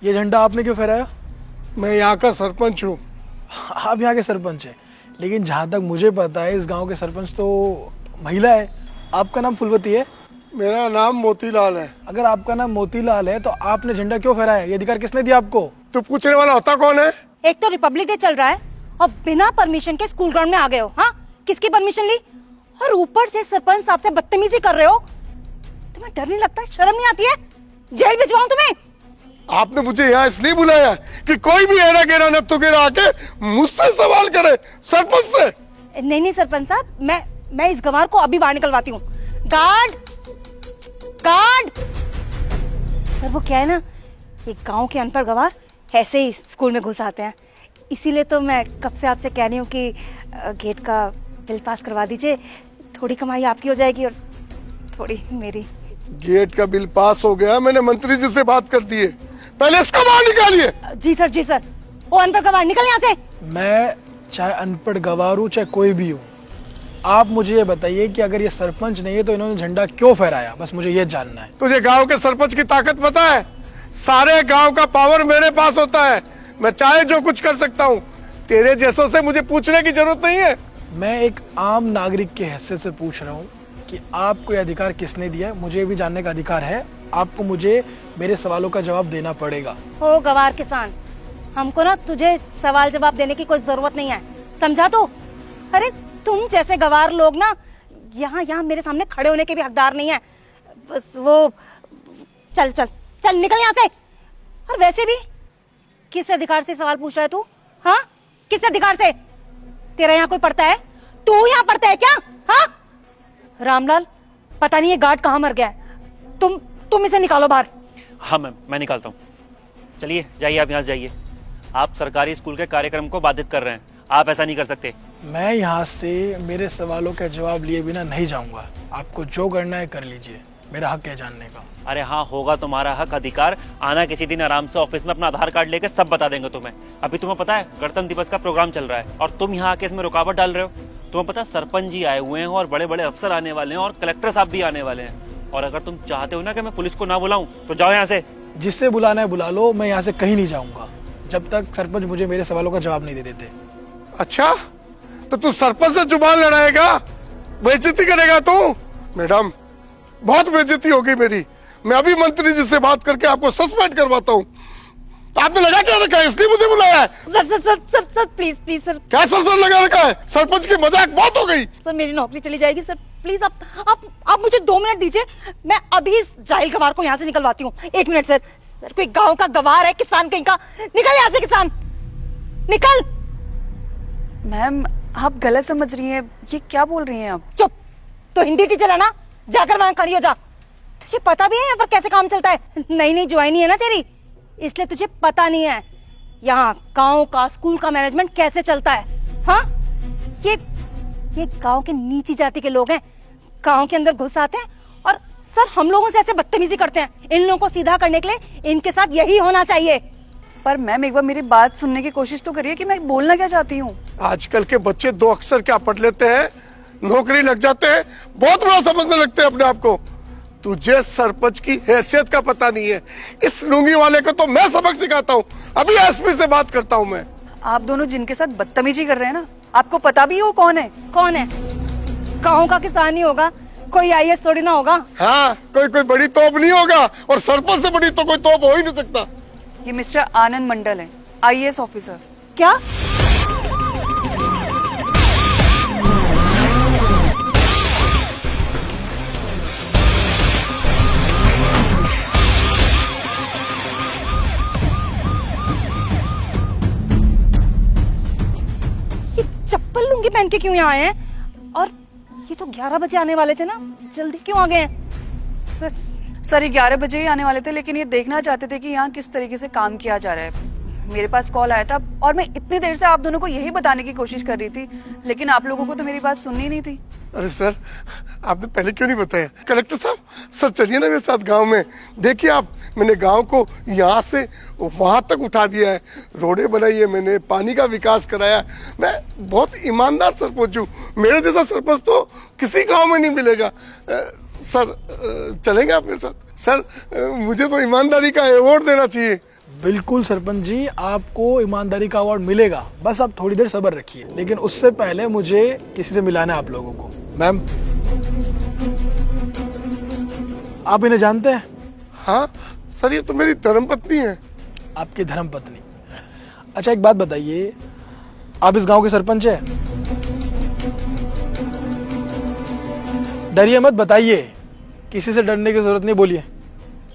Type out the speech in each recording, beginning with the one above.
ये झंडा आपने क्यों फहराया? मैं यहाँ का सरपंच हूँ। आप यहाँ के सरपंच हैं, लेकिन जहाँ तक मुझे पता है इस गांव के सरपंच तो महिला है। आपका नाम फुलवती है? मेरा नाम मोतीलाल है। अगर आपका नाम मोतीलाल है तो आपने झंडा क्यों फहराया? ये अधिकार किसने दिया आपको? तो पूछने वाला होता कौन है? एक तो रिपब्लिक डे चल रहा है और बिना परमिशन के स्कूल ग्राउंड में आ गए हो। हाँ, किसकी परमिशन ली? और ऊपर से सरपंच साहब से बदतमीजी कर रहे हो। तुम्हें डर नहीं लगता? शर्म नहीं आती है? जेल भिजवाऊं तुम्हें? आपने मुझे यहाँ इसलिए बुलाया कि कोई भी एरा गेरा नत्थु गेरा आके मुझसे सवाल करे, सरपंच से? नहीं सरपंच साहब, मैं इस गंवार को अभी बाहर निकलवाती हूँ। गार्ड गार्ड सर, वो क्या है ना, ये गांव के अनपढ़ गंवार ऐसे ही स्कूल में घुस आते हैं, इसीलिए तो मैं कब से आपसे कह रही हूँ कि गेट का बिल पास करवा दीजिए। थोड़ी कमाई आपकी हो जाएगी और थोड़ी मेरी। गेट का बिल पास हो गया, मैंने मंत्री जी से बात कर दी है। पहले इसको बाहर निकालिए। जी सर। वो अनपढ़ गंवार निकल यहाँ से। मैं चाहे अनपढ़ गंवार हूँ चाहे कोई भी हूँ, आप मुझे ये बताइए कि अगर ये सरपंच नहीं है तो इन्होंने झंडा क्यों फहराया? बस मुझे ये जानना है। तुझे गांव के सरपंच की ताकत पता है? सारे गांव का पावर मेरे पास होता है। मैं चाहे जो कुछ कर सकता हूँ। तेरे जैसों से मुझे पूछने की जरूरत नहीं है। मैं एक आम नागरिक के हैसियत से पूछ रहा हूँ कि आपको ये अधिकार किसने दिया? मुझे भी जानने का अधिकार है। आपको मुझे मेरे सवालों का जवाब देना पड़ेगा। ओ गंवार किसान, हमको ना तुझे सवाल जवाब देने की कोई जरूरत नहीं है, समझा तू? अरे तुम जैसे गंवार लोग ना यहाँ मेरे सामने खड़े होने के भी हकदार नहीं है। बस वो चल निकल यहाँ से। और वैसे भी किस अधिकार से सवाल पूछ रहा है तू? हाँ, किस अधिकार से? तेरा यहाँ कोई पढ़ता है? तू यहाँ पढ़ता है क्या? हाँ रामलाल, पता नहीं ये गार्ड कहाँ मर गया है। तुम इसे निकालो बाहर। हाँ मैम, मैं निकालता हूँ। चलिए जाइए, आप यहाँ से जाइए। आप सरकारी स्कूल के कार्यक्रम को बाधित कर रहे हैं, आप ऐसा नहीं कर सकते। मैं यहाँ से मेरे सवालों का जवाब लिए बिना नहीं जाऊंगा। आपको जो करना है कर लीजिए, मेरा हक है जानने का। अरे हाँ, होगा तुम्हारा हक, अधिकार। आना किसी दिन आराम से ऑफिस में अपना आधार कार्ड लेके सब बता देंगे तुम्हें। अभी तुम्हें पता है गणतंत्र दिवस का प्रोग्राम चल रहा है और तुम यहाँ आके इसमें रुकावट डाल रहे हो। तुम्हें पता है सरपंच जी आए हुए हैं और बड़े बड़े अफसर आने वाले हैं और कलेक्टर साहब भी आने वाले हैं। और अगर तुम चाहते हो ना कि मैं पुलिस को ना बुलाऊं तो जाओ यहाँ से। जिससे बुलाना है बुला लो, मैं यहाँ से कहीं नहीं जाऊंगा जब तक सरपंच मुझे मेरे सवालों का जवाब नहीं दे देते। अच्छा, तो तू सरपंच से जुबान लड़ाएगा, बेइज्जती करेगा तू? मैडम, बहुत बेइज्जती होगी मेरी। मैं अभी मंत्री जी से बात करके आपको सस्पेंड करवाता हूँ। आपने लगा क्या रखा है? इसलिए मुझे बुलाया है? Sir please sir. क्या सर लगा रखा है? सरपंच की मजाक बहुत हो गई। सर मेरी नौकरी चली जाएगी सर, प्लीज आप मुझे 2 मिनट दीजिए, मैं अभी इस जाहिल गंवार को यहाँ से निकलवाती हूँ। 1 मिनट सर। सर कोई गांव का गंवार है, किसान कहीं का। निकल यहाँ से किसान, निकल। मैम आप गलत समझ रही हैं, ये क्या बोल रही हैं आप? चुप। तो हिंदी टीचर है ना, जाकर वहां खड़ी हो जा। तुझे पता भी है यहाँ पर कैसे काम चलता है? नई ज्वाइनी है ना तेरी, इसलिए तुझे पता नहीं है यहाँ गांव का स्कूल का मैनेजमेंट कैसे चलता है। हाँ, ये गांव के नीची जाति के लोग हैं, गांव के अंदर घुस आते हैं और सर हम लोगों से ऐसे बदतमीजी करते हैं। इन लोगों को सीधा करने के लिए इनके साथ यही होना चाहिए। पर मैम एक बार मेरी बात सुनने की कोशिश तो करिए कि मैं बोलना क्या चाहती हूँ। आजकल के बच्चे 2 अक्षर क्या पढ़ लेते हैं, नौकरी लग जाते हैं, बहुत बड़ा समझने लगते हैं अपने आप को। तुझे सरपंच की हैसियत का पता नहीं है। इस लुंगी वाले को तो मैं सबक सिखाता हूँ। अभी एसपी से बात करता हूँ मैं। आप दोनों जिनके साथ बदतमीजी कर रहे हैं ना, आपको पता भी है वो कौन है? कौन है? गाँव का किसान ही होगा, कोई IAS थोड़ी ना होगा। हाँ, कोई बड़ी तोप नहीं होगा और सरपंच से बड़ी तो कोई तोप हो ही नहीं सकता। ये मिस्टर आनंद मंडल है, IAS ऑफिसर। क्या? ये चप्पल लुंगी पहन के क्यों यहाँ आए हैं? और ये तो 11 बजे आने वाले थे ना, जल्दी क्यों आ गए हैं? सर 11 बजे ही आने वाले थे, लेकिन ये देखना चाहते थे कि यहाँ किस तरीके से काम किया जा रहा है। मेरे पास कॉल आया था और मैं इतनी देर से आप दोनों को यही बताने की कोशिश कर रही थी, लेकिन आप लोगों को तो मेरी बात सुननी नहीं थी। अरे सर, आपने पहले क्यों नहीं बताया? कलेक्टर साहब, सर चलिए ना मेरे साथ गांव में। देखिए आप, मैंने गांव को यहाँ से वहां तक उठा दिया है, रोडें बनाई है मैंने, पानी का विकास कराया। मैं बहुत ईमानदार सरपंच हूँ। मेरे जैसा सरपंच तो किसी गांव में नहीं मिलेगा। सर चलेंगे आप मेरे साथ? सर मुझे तो ईमानदारी का अवार्ड देना चाहिए। बिल्कुल सरपंच जी, आपको ईमानदारी का अवार्ड मिलेगा, बस आप थोड़ी देर सब्र रखिए। लेकिन उससे पहले मुझे किसी से मिलाना है आप लोगों को। मैम, आप इन्हें जानते हैं? हाँ सर, ये तो मेरी धर्मपत्नी है। आपकी धर्मपत्नी? अच्छा एक बात बताइए, आप इस गांव के सरपंच हैं? डरिए मत, बताइए, किसी से डरने की जरूरत नहीं, बोलिए।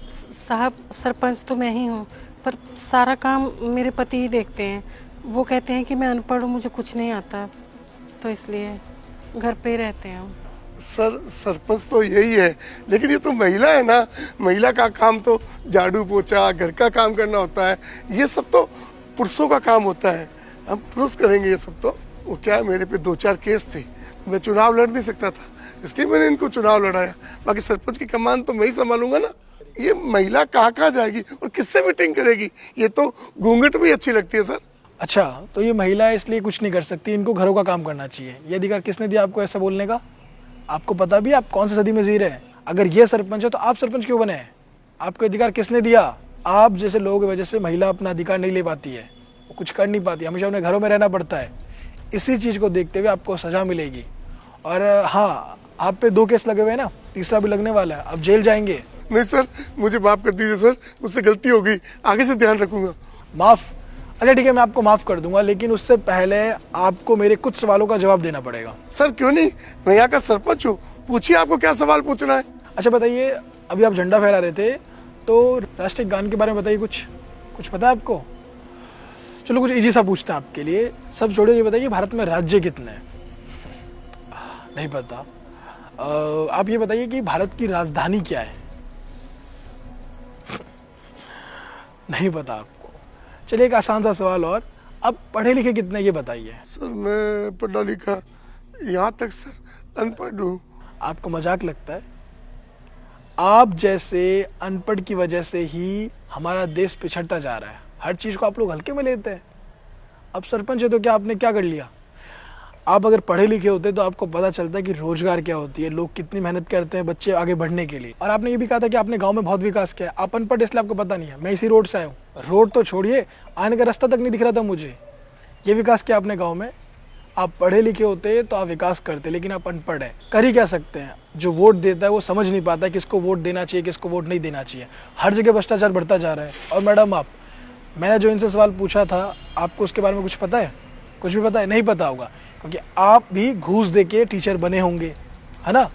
साहब सरपंच तो मैं ही हूँ, पर सारा काम मेरे पति ही देखते हैं। वो कहते हैं कि मैं अनपढ़ हूँ, मुझे कुछ नहीं आता, तो इसलिए घर पे ही रहते हैं। सर सरपंच तो यही है, लेकिन ये तो महिला है ना, महिला का काम तो झाड़ू पोछा घर का काम करना होता है, ये सब तो पुरुषों का काम होता है। हम पुरुष करेंगे ये सब तो। वो क्या है, मेरे पे 2-4 केस थे, मैं चुनाव लड़ नहीं सकता था, इसलिए मैंने इनको चुनाव लड़ाया। बाकी सरपंच की कमान तो मैं ही संभालूंगा ना। ये महिला कहाँ जाएगी और किससे मीटिंग करेगी? ये तो घूंघट भी अच्छी लगती है सर। अच्छा, तो ये महिला है इसलिए कुछ नहीं कर सकती, इनको घरों का काम करना चाहिए। ये अधिकार किसने दिया आपको ऐसा बोलने का? आपको पता भी आप कौन सी सदी में जी रहे हैं? अगर ये सरपंच है तो आप सरपंच क्यों बने हैं? आपको अधिकार किसने दिया? आप जैसे लोगों की वजह से महिला अपना अधिकार नहीं ले पाती है, वो कुछ कर नहीं पाती, हमेशा उन्हें घरों में रहना पड़ता है। इसी चीज को देखते हुए आपको सजा मिलेगी। और हाँ, आप पे 2 केस लगे हुए हैं ना, तीसरा भी लगने वाला है, अब जेल जाएंगे। नहीं सर, मुझे माफ कर दीजिए सर, मुझसे गलती हो गई, आगे से ध्यान रखूंगा। माफ? अच्छा ठीक है, मैं आपको माफ कर दूंगा, लेकिन उससे पहले आपको मेरे कुछ सवालों का जवाब देना पड़ेगा। सर क्यों नहीं, मैं यहाँ का सरपंच हूँ, पूछिए आपको क्या सवाल पूछना है। अच्छा बताइए, अभी आप झंडा फहरा रहे थे, तो राष्ट्रीय गान के बारे में बताइए, कुछ पता है आपको? चलो कुछ इजी सा पूछते हैं आपके लिए, सब छोड़िए, ये बताइए भारत में राज्य कितने हैं? नहीं पता। आप ये बताइए कि भारत की राजधानी क्या है? नहीं पता आपको। चलिए एक आसान सा सवाल और, आप पढ़े लिखे कितने ये बताइए। सर मैं पढ़ा लिखा यहाँ तक सर अनपढ़ हूँ। आपको मजाक लगता है? आप जैसे अनपढ़ की वजह से ही हमारा देश पिछड़ता जा रहा है। हर चीज को आप लोग हल्के में लेते हैं। अब सरपंच है तो क्या आपने क्या कर लिया? आप अगर पढ़े लिखे होते तो आपको पता चलता है कि रोजगार क्या होती है, लोग कितनी मेहनत करते हैं बच्चे आगे बढ़ने के लिए। और आपने ये भी कहा था कि आपने गांव में बहुत विकास किया है। आप अनपढ़ इसलिए आपको पता नहीं है। मैं इसी रोड से आया हूँ, रोड तो छोड़िए, आने का रास्ता तक नहीं दिख रहा था मुझे। ये विकास किया आपने गाँव में। आप पढ़े लिखे होते तो आप विकास करते, लेकिन आप अनपढ़ है, कर ही क्या सकते हैं? जो वोट देता है वो समझ नहीं पाता है किसको वोट देना चाहिए, किसको वोट नहीं देना चाहिए। हर जगह भ्रष्टाचार बढ़ता जा रहा है। और मैडम, मैंने जो इनसे सवाल पूछा था, आपको उसके बारे में कुछ पता है? कुछ भी पता है? नहीं पता होगा, क्योंकि आप भी घूस दे के टीचर बने होंगे, है ना?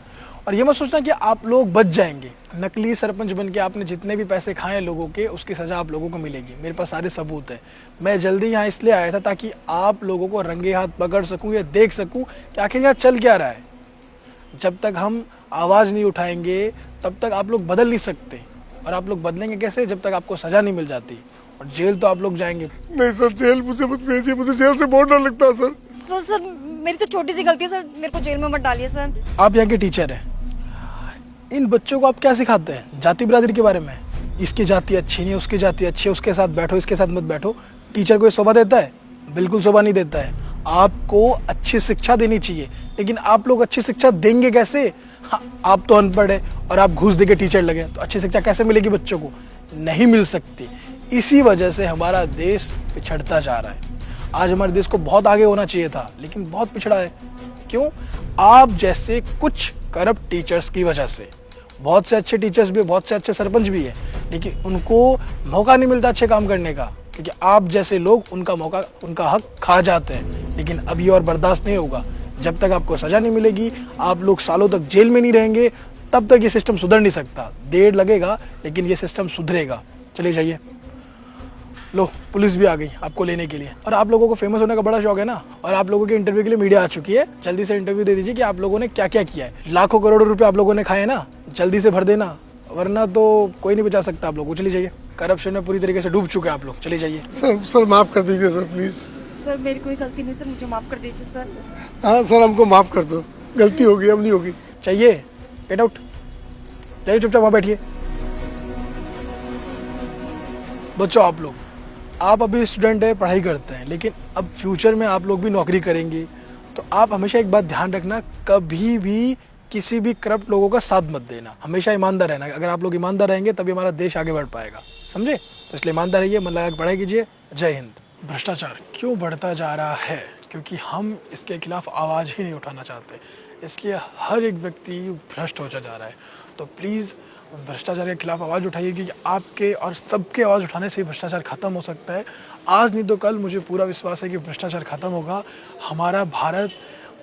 और ये मत सोचना कि आप लोग बच जाएंगे। नकली सरपंच बन के आपने जितने भी पैसे खाए लोगों के, उसकी सजा आप लोगों को मिलेगी। मेरे पास सारे सबूत है। मैं जल्दी यहाँ इसलिए आया था ताकि आप लोगों को रंगे हाथ पकड़ सकूं या देख सकूं कि आखिर यहाँ चल क्या रहा है। जब तक हम आवाज नहीं उठाएंगे तब तक आप लोग बदल नहीं सकते। और आप लोग बदलेंगे कैसे? जब तक आपको सजा नहीं मिल जाती। और जेल तो आप लोग जाएंगे। नहीं सर, जेल मुझे मत भेजिए, मुझे जेल से बहुत डर लगता है सर। सर मेरी तो छोटी सी गलती है सर, मेरे को जेल में मत डालिए सर। आप यहाँ के टीचर हैं, इन बच्चों को आप क्या सिखाते हैं? जाति बिरादरी के बारे में, इसकी जाति अच्छी नहीं, उसकी जाति अच्छी है, उसके साथ बैठो, इसके साथ मत बैठो। टीचर को ये शोभा देता है? बिल्कुल शोभा नहीं देता है। आपको अच्छी शिक्षा देनी चाहिए, लेकिन आप लोग अच्छी शिक्षा देंगे कैसे? आप तो अनपढ़ है और आप घूस देके टीचर लगे, तो अच्छी शिक्षा कैसे मिलेगी बच्चों को? नहीं मिल सकती। इसी वजह से हमारा देश पिछड़ता जा रहा है। आज हमारे देश को बहुत आगे होना चाहिए था, लेकिन बहुत पिछड़ा है। क्यों? आप जैसे कुछ करप्ट टीचर्स की वजह से। बहुत से अच्छे टीचर्स भी, बहुत से अच्छे सरपंच भी है, लेकिन उनको मौका नहीं मिलता अच्छे काम करने का, क्योंकि आप जैसे लोग उनका हक खा जाते हैं। लेकिन अब ये और बर्दाश्त नहीं होगा। जब तक आपको सजा नहीं मिलेगी, आप लोग सालों तक जेल में नहीं रहेंगे, तब तक ये सिस्टम सुधर नहीं सकता। देर लगेगा, लेकिन ये सिस्टम सुधरेगा। चलिए जाइए। लो, पुलिस भी आ गई आपको लेने के लिए। और आप लोगों को फेमस होने का बड़ा शौक है ना, और आप लोगों के इंटरव्यू के लिए मीडिया आ चुकी है। जल्दी से इंटरव्यू दे दीजिए कि आप लोगों ने क्या क्या किया है। लाखों करोड़ों रुपए आप लोगों ने खाए ना, जल्दी से भर देना, वरना तो कोई नहीं बचा सकता आप लोगों को। चलिए जाइए, करप्शन में पूरी तरीके से डूब चुके हैं आप लोग। चलिए जाइए। सर माफ कर दीजिए सर, प्लीज। सर मेरी कोई गलती नहीं सर, मुझे माफ कर दीजिए सर। हाँ सर, हमको माफ कर दो, गलती होगी, अब नहीं होगी। चाहिए, गेट आउट। जाइए, चुपचाप वहां बैठिए। बच्चों, आप अभी स्टूडेंट है, पढ़ाई करते हैं, लेकिन अब फ्यूचर में आप लोग भी नौकरी करेंगे, तो आप हमेशा एक बात ध्यान रखना, कभी भी किसी भी करप्ट लोगों का साथ मत देना। हमेशा ईमानदार रहना। अगर आप लोग ईमानदार रहेंगे तभी हमारा देश आगे बढ़ पाएगा। समझे? तो इसलिए ईमानदार रहिए, मन लगा के पढ़ाई कीजिए। जय हिंद। भ्रष्टाचार क्यों बढ़ता जा रहा है? क्योंकि हम इसके खिलाफ आवाज़ ही नहीं उठाना चाहते, इसलिए हर एक व्यक्ति भ्रष्ट होता जा रहा है। तो प्लीज़ भ्रष्टाचार के खिलाफ आवाज़ उठाइए, क्योंकि आपके और सबके आवाज़ उठाने से भ्रष्टाचार ख़त्म हो सकता है। आज नहीं तो कल मुझे पूरा विश्वास है कि भ्रष्टाचार ख़त्म होगा, हमारा भारत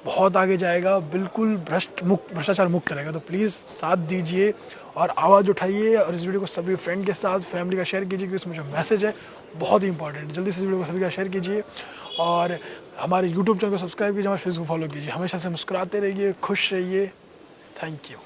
बहुत आगे जाएगा, बिल्कुल भ्रष्टाचार मुक्त करेगा। तो प्लीज़ साथ दीजिए और आवाज़ उठाइए, और इस वीडियो को सभी फ्रेंड के साथ, फैमिली का शेयर कीजिए, क्योंकि इसमें जो मैसेज है बहुत ही इंपॉर्टेंट है। जल्दी से इस वीडियो को सभी का शेयर कीजिए और हमारे यूट्यूब चैनल को सब्सक्राइब कीजिए, हमारे फेसबुक फॉलो कीजिए। हमेशा से मुस्कुराते रहिए, खुश रहिए। Thank you.